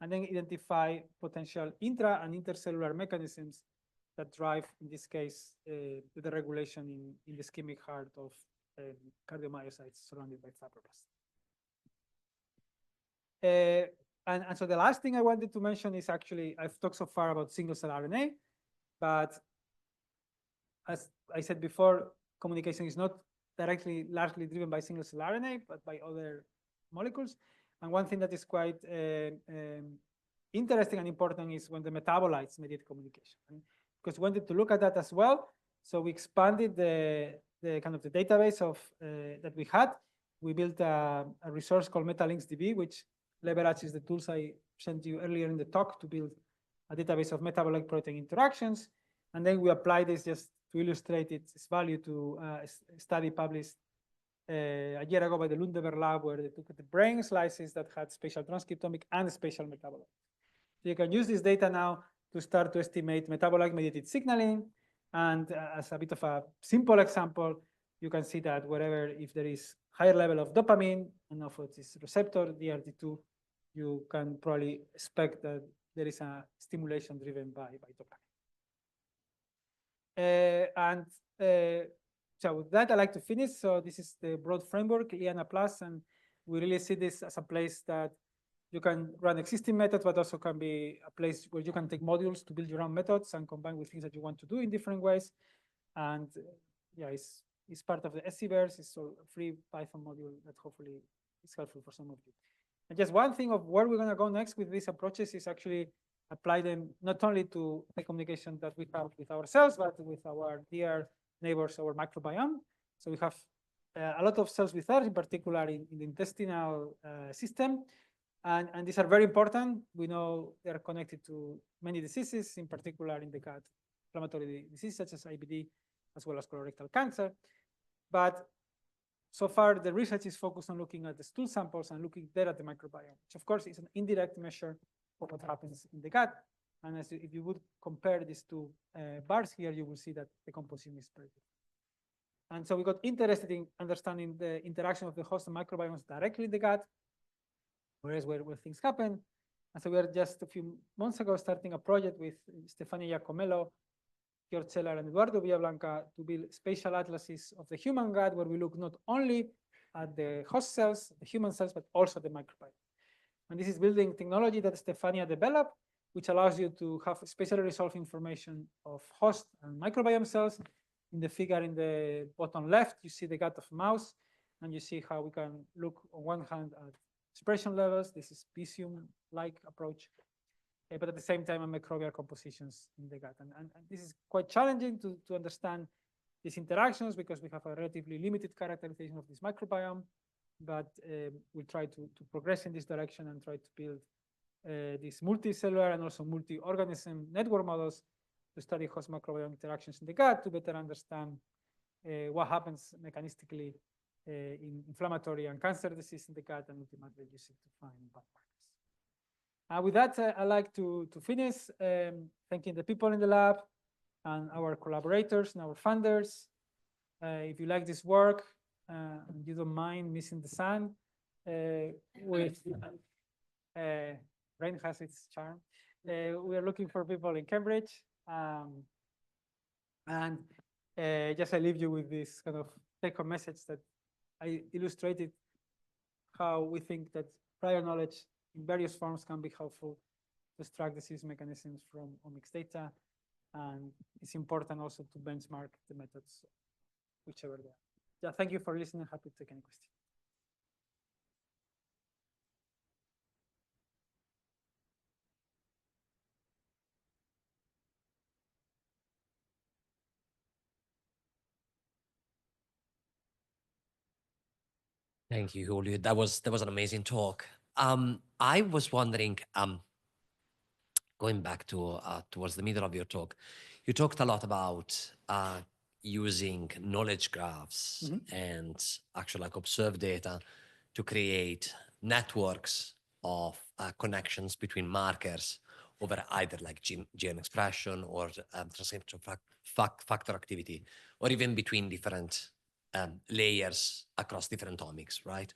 and then identify potential intra and intercellular mechanisms that drive, in this case, the regulation in the ischemic heart of cardiomyocytes surrounded by fibroblasts. And so the last thing I wanted to mention is actually, I've talked so far about single-cell RNA, but as I said before, communication is not directly largely driven by single-cell RNA, but by other molecules. And one thing that is quite interesting and important is when the metabolites mediate communication. Because we wanted to look at that as well. So we expanded the kind of the database of that we had. We built a resource called MetaLinksDB, which leverages the tools I sent you earlier in the talk to build a database of metabolic protein interactions. And then we applied this just to illustrate its value to a study published a year ago by the Lundeberg lab, where they took the brain slices that had spatial transcriptomic and spatial metabolites. So you can use this data now to start to estimate metabolic mediated signaling. And as a bit of a simple example, you can see that wherever, if there is higher level of dopamine and of this receptor, DRD2, you can probably expect that there is a stimulation driven by dopamine. So with that, I'd like to finish. So this is the broad framework, Liana Plus, and we really see this as a place that you can run existing methods, but also can be a place where you can take modules to build your own methods and combine with things that you want to do in different ways. And yeah, it's part of the SCVerse. It's a free Python module that hopefully is helpful for some of you. And just one thing of where we're going to go next with these approaches is actually apply them not only to the communication that we have with ourselves, but with our dear neighbors, our microbiome. So we have a lot of cells with us, in particular in the intestinal system. And these are very important. We know they're connected to many diseases, in particular in the gut, inflammatory diseases such as IBD, as well as colorectal cancer. But so far, the research is focused on looking at the stool samples and looking there at the microbiome, which of course is an indirect measure of what happens in the gut. And if you would compare these two bars here, you will see that the composition is pretty different. And so we got interested in understanding the interaction of the host and microbiomes directly in the gut, whereas where things happen. And so we are just a few months ago starting a project with Stefania Giacomello, George Celler, and Eduardo Villablanca to build spatial atlases of the human gut, where we look not only at the host cells, the human cells, but also the microbiome. And this is building technology that Stefania developed, which allows you to have spatially resolved information of host and microbiome cells. In the figure in the bottom left, you see the gut of mouse, and you see how we can look on one hand at expression levels. This is Visium-like approach, but at the same time, microbial compositions in the gut. And this is quite challenging to understand these interactions because we have a relatively limited characterization of this microbiome, but we'll try to progress in this direction and try to build these multicellular and also multi-organism network models to study host microbiome interactions in the gut to better understand what happens mechanistically in inflammatory and cancer disease in the gut, and ultimately use it to find biomarkers. With that, I'd like to finish thanking the people in the lab and our collaborators and our funders. If you like this work and you don't mind missing the sun, with rain has its charm. We are looking for people in Cambridge. And just I leave you with this kind of take-home message that I illustrated how we think that prior knowledge in various forms can be helpful to extract disease mechanisms from omics data. And it's important also to benchmark the methods, whichever they are. Yeah, thank you for listening. Happy to take any questions. Thank you, Julio. That was an amazing talk. I was wondering, going back to towards the middle of your talk, you talked a lot about using knowledge graphs and actually like observed data to create networks of connections between markers over either like gene expression or transcription factor activity, or even between different layers across different omics, right?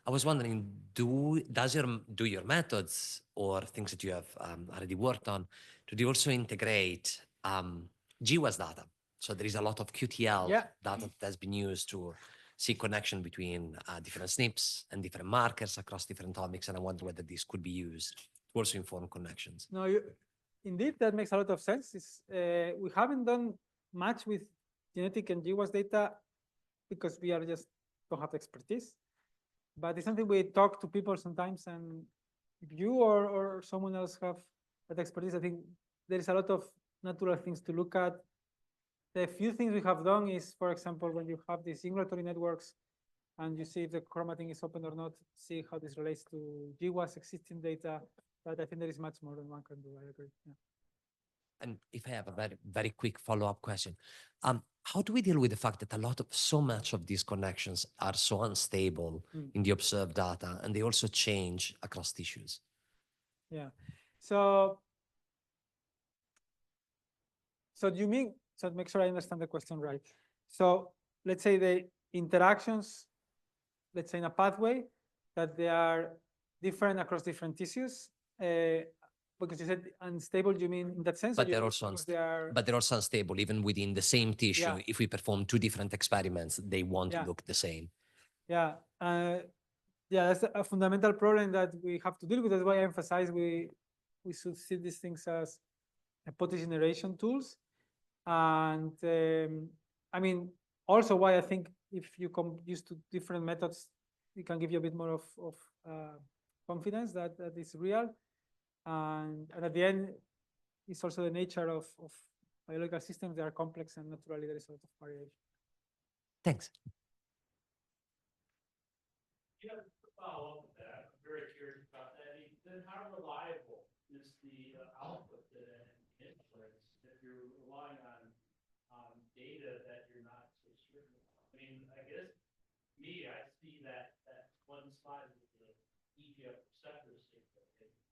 I was wondering, do your methods or things that you have already worked on, do they also integrate GWAS data? So there is a lot of QTL data that has been used to see connection between different SNPs and different markers across different omics, and I wonder whether this could be used to also inform connections. No, indeed, that makes a lot of sense. We haven't done much with genetic and GWAS data because we are just don't have the expertise. But it's something we talk to people sometimes, and if you or someone else have that expertise, I think there is a lot of natural things to look at. The few things we have done is, for example, when you have these singulatory networks and you see if the chromatin is open or not, see how this relates to GWAS existing data. But I think there is much more than one can do. I agree. Yeah. And if I have a very, very quick follow-up question, how do we deal with the fact that so much of these connections are so unstable in the observed data, and they also change across tissues? Yeah. So do you mean, so to make sure I understand the question right. So let's say the interactions, let's say in a pathway, that they are different across different tissues. Because you said unstable, you mean in that sense? But they're also unstable even within the same tissue. Yeah. If we perform two different experiments, they won't look the same. Yeah, that's a fundamental problem that we have to deal with. That's why I emphasize we should see these things as hypothesis generation tools. And I mean, also why I think if you come used to different methods, it can give you a bit more of confidence that is real. And at the end, it's also the nature of biological systems. They are complex, and naturally there is a lot of variation. Thanks. Yeah, to follow up with that, I'm very curious about that. I mean, then how reliable is the output that inputs if you're relying on data that you're not so certain of? I mean, I guess I see that one slide with the EGF receptor signal.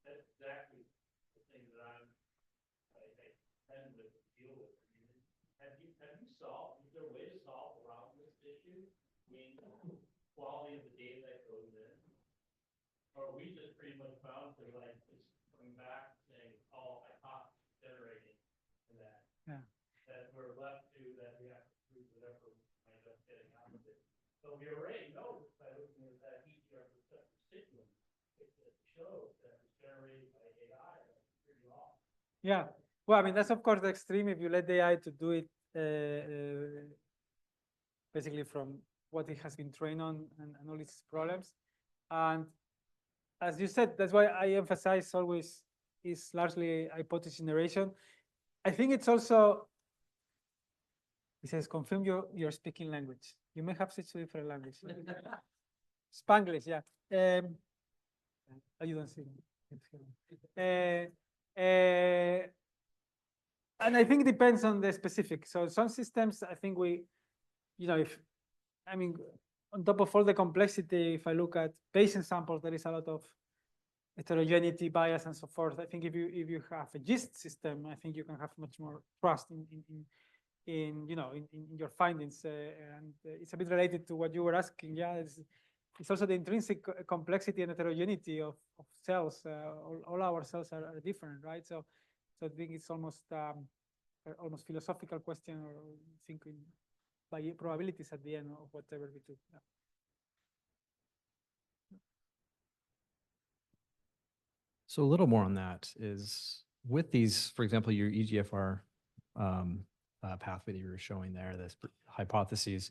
That's exactly the thing that I tend to deal with. I mean, have you solved? Is there a way to solve around this issue? I mean, quality of the data that goes in, or we just pretty much found to like just coming back saying, "Oh, hypothesis generating," and that we're left to that we have to prove whatever we end up getting out of it. So we already know by looking at that EGF receptor signal, it shows that it's generated by AI. That's pretty awesome. Yeah. Well, I mean, that's of course the extreme if you let the AI to do it basically from what it has been trained on and all its problems. And as you said, that's why I emphasize always is largely hypothesis generation. I think it's also, it says, confirm your speaking language. You may have switched to different language. Spanglish, yeah. You don't see me. And I think it depends on the specific. So some systems, I think if, I mean, on top of all the complexity, if I look at patient samples, there is a lot of heterogeneity, bias, and so forth. I think if you have a GIST system, I think you can have much more trust in your findings. And it's a bit related to what you were asking. Yeah, it's also the intrinsic complexity and heterogeneity of cells. All our cells are different, right? So I think it's almost philosophical question, or thinking by probabilities at the end of whatever we do. Yeah. So a little more on that is with these, for example, your EGFR pathway that you were showing there, this hypotheses,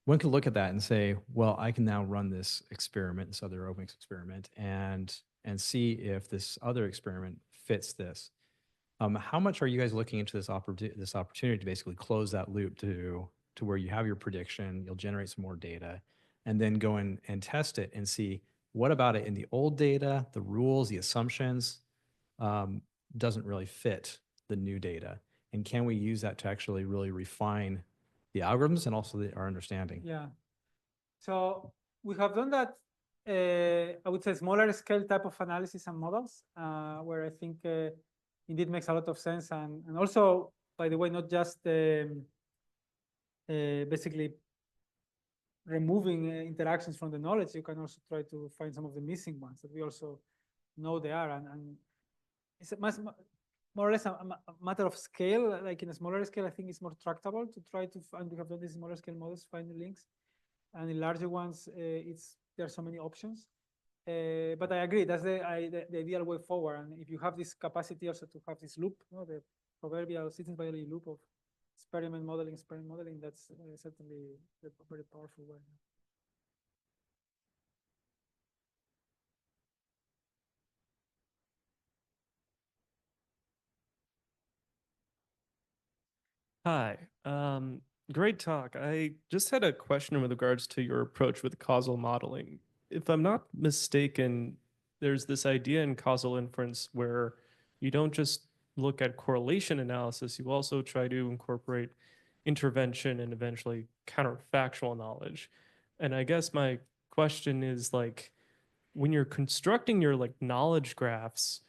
one could look at that and say, well, I can now run this experiment, this other omics experiment, and see if this other experiment fits this. How much are you guys looking into this opportunity to basically close that loop to where you have your prediction, you'll generate some more data, and then go in and test it and see what about it in the old data, the rules, the assumptions, doesn't really fit the new data? And can we use that to actually really refine the algorithms and also our understanding? Yeah. So we have done that, I would say, smaller scale type of analysis and models, where I think indeed makes a lot of sense. And also, by the way, not just basically removing interactions from the knowledge, you can also try to find some of the missing ones that we also know they are. And it's more or less a matter of scale. Like in a smaller scale, I think it's more tractable to try to find. We have done these smaller scale models, find the links. And in larger ones, there are so many options. But I agree, that's the ideal way forward. And if you have this capacity also to have this loop, the proverbial systems biology loop of experiment modeling, that's certainly a very powerful way. Hi, great talk. I just had a question with regards to your approach with causal modeling. If I'm not mistaken, there's this idea in causal inference where you don't just look at correlation analysis, you also try to incorporate intervention and eventually counterfactual knowledge. And I guess my question is like, when you're constructing your like knowledge graphs,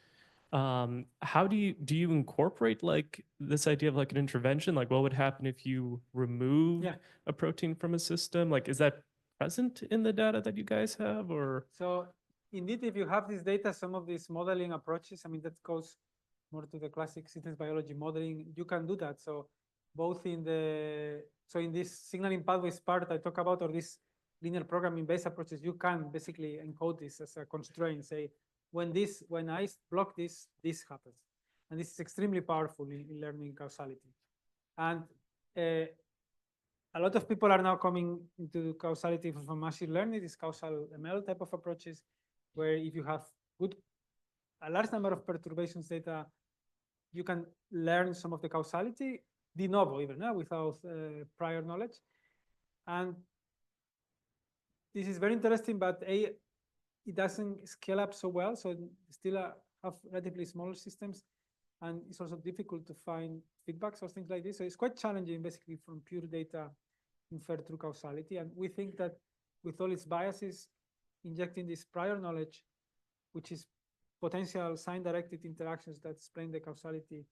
how do you incorporate like this idea of like an intervention? Like what would happen if you removed a protein from a system? Like, is that present in the data that you guys have, or? So indeed, if you have this data, some of these modeling approaches, I mean, that goes more to the classic systems biology modeling, you can do that. So both in this signaling pathways part I talk about, or this linear programming based approaches, you can basically encode this as a constraint, say, when I block this happens. And this is extremely powerful in learning causality. And a lot of people are now coming into causality from machine learning, these causal ML type of approaches, where if you have a large number of perturbations data, you can learn some of the causality de novo, even without prior knowledge. And this is very interesting, but it doesn't scale up so well. So still have relatively smaller systems, and it's also difficult to find feedbacks or things like this. So it's quite challenging, basically, from pure data inferred through causality. And we think that with all its biases, injecting this prior knowledge, which is potential sign-directed interactions that explain the causality,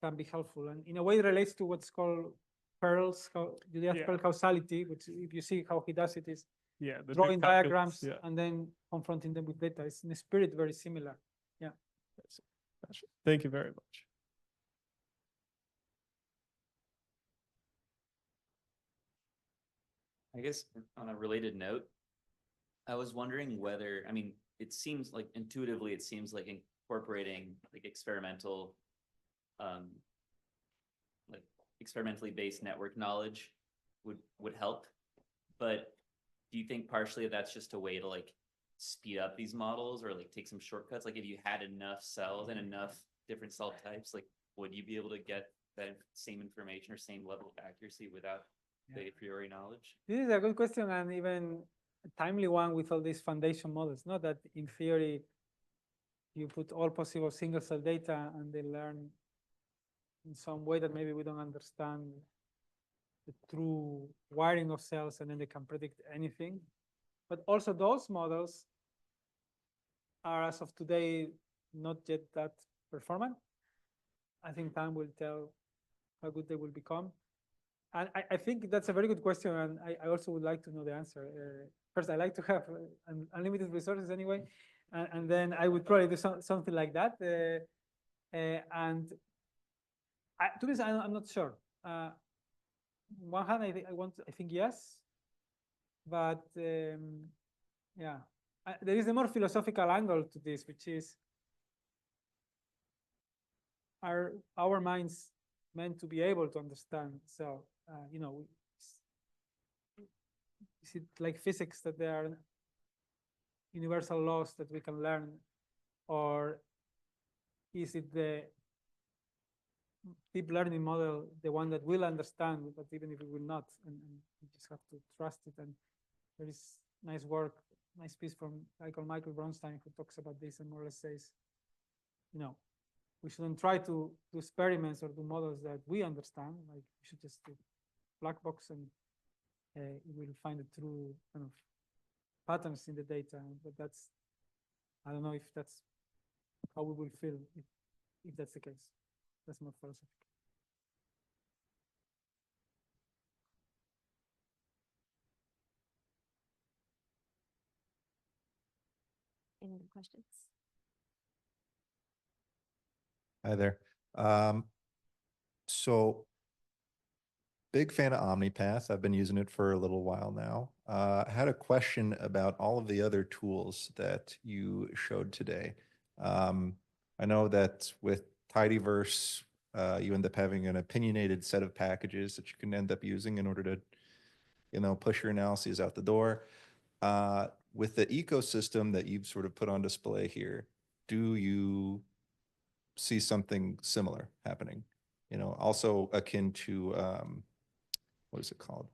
can be helpful. And in a way, it relates to what's called Pearl's Pearl causality, which, if you see how he does it, is drawing diagrams and then confronting them with data. It's in a spirit very similar. Yeah. Thank you very much. I guess on a related note, I was wondering whether, I mean, it seems like intuitively, it seems like incorporating like experimental, like experimentally based network knowledge would help. But do you think partially that's just a way to like speed up these models or like take some shortcuts? Like if you had enough cells and enough different cell types, like would you be able to get that same information or same level of accuracy without the a priori knowledge? This is a good question, and even a timely one with all these foundation models. Not that in theory, you put all possible single cell data and they learn in some way that maybe we don't understand the true wiring of cells, and then they can predict anything. But also those models are, as of today, not yet that performant. I think time will tell how good they will become. And I think that's a very good question, and I also would like to know the answer. First, I like to have unlimited resources anyway, and then I would probably do something like that. And to be honest, I'm not sure. On one hand, I think yes, but yeah, there is a more philosophical angle to this, which is, are our minds meant to be able to understand? So, you know, is it like physics that there are universal laws that we can learn, or is it the deep learning model, the one that will understand, but even if it will not, and you just have to trust it? And there is nice work, nice piece from Michael Bronstein, who talks about this and more or less says, you know, we shouldn't try to do experiments or do models that we understand. Like, we should just do black box, and we will find the true kind of patterns in the data. But that's, I don't know if that's how we will feel if that's the case. That's more philosophical. Any other questions? Hi there. So big fan of OmniPath. I've been using it for a little while now. I had a question about all of the other tools that you showed today. I know that with Tidyverse, you end up having an opinionated set of packages that you can end up using in order to, you know, push your analyses out the door. With the ecosystem that you've sort of put on display here, do you see something similar happening? You know, also akin to, what is it called?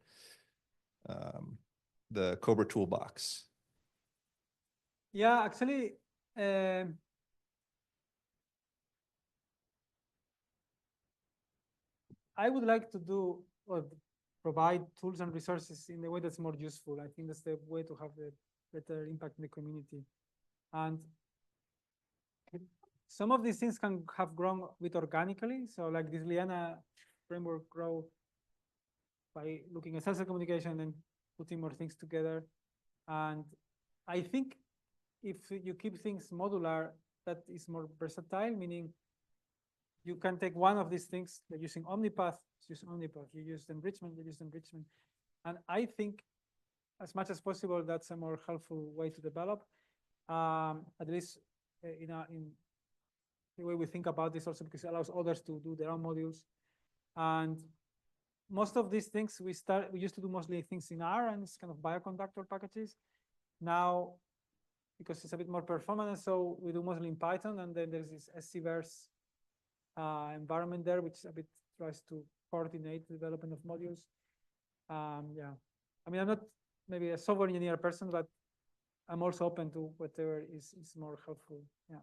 The Cobra Toolbox. Yeah, actually, I would like to do or provide tools and resources in a way that's more useful. I think that's the way to have the better impact in the community. And some of these things can have grown a bit organically. So like this Liana framework grow by looking at sensor communication and putting more things together. And I think if you keep things modular, that is more versatile, meaning you can take one of these things. They're using OmniPath, use OmniPath. You use enrichment, you use enrichment. And I think as much as possible, that's a more helpful way to develop. At least in the way we think about this, also because it allows others to do their own modules. And most of these things we used to do mostly things in R, and it's kind of bioconductor packages. Now, because it's a bit more performant, so we do mostly in Python, and then there's this scverse environment there, which a bit tries to coordinate the development of modules. Yeah, I mean, I'm not maybe a software engineer person, but I'm also open to whatever is more helpful. Yeah.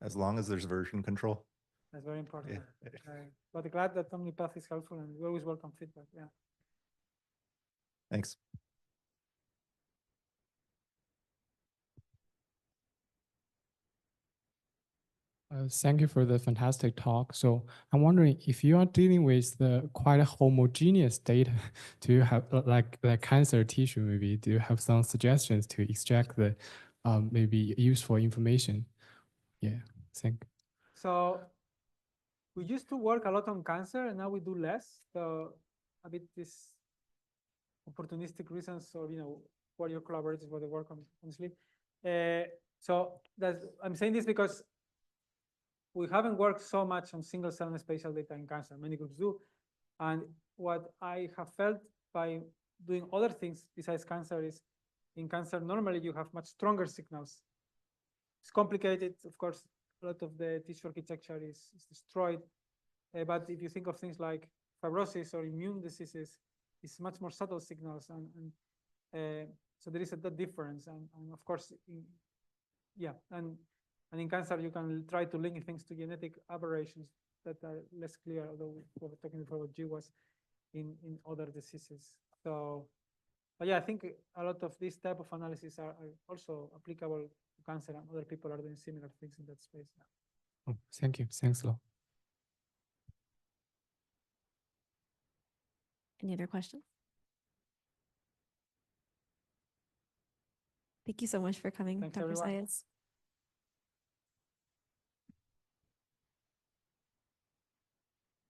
As long as there's version control. That's very important. Yeah. But glad that OmniPath is helpful, and we always welcome feedback. Yeah. Thanks. Thank you for the fantastic talk. So I'm wondering if you are dealing with the quite homogeneous data, do you have like cancer tissue maybe, do you have some suggestions to extract the maybe useful information? Yeah, thank you. So we used to work a lot on cancer, and now we do less. So a bit this opportunistic reasons, or where your collaborators for the work on, honestly. So I'm saying this because we haven't worked so much on single cell and spatial data in cancer. Many groups do. And what I have felt by doing other things besides cancer is, in cancer, normally you have much stronger signals. It's complicated, of course, a lot of the tissue architecture is destroyed. But if you think of things like fibrosis or immune diseases, it's much more subtle signals. And so there is that difference. And of course, and in cancer, you can try to link things to genetic aberrations that are less clear, although we were talking before what G was in other diseases. So, but yeah, I think a lot of these type of analysis are also applicable to cancer, and other people are doing similar things in that space now. Oh, thank you. Thanks a lot. Any other questions? Thank you so much for coming, Thanks, Dr. everyone. Saez.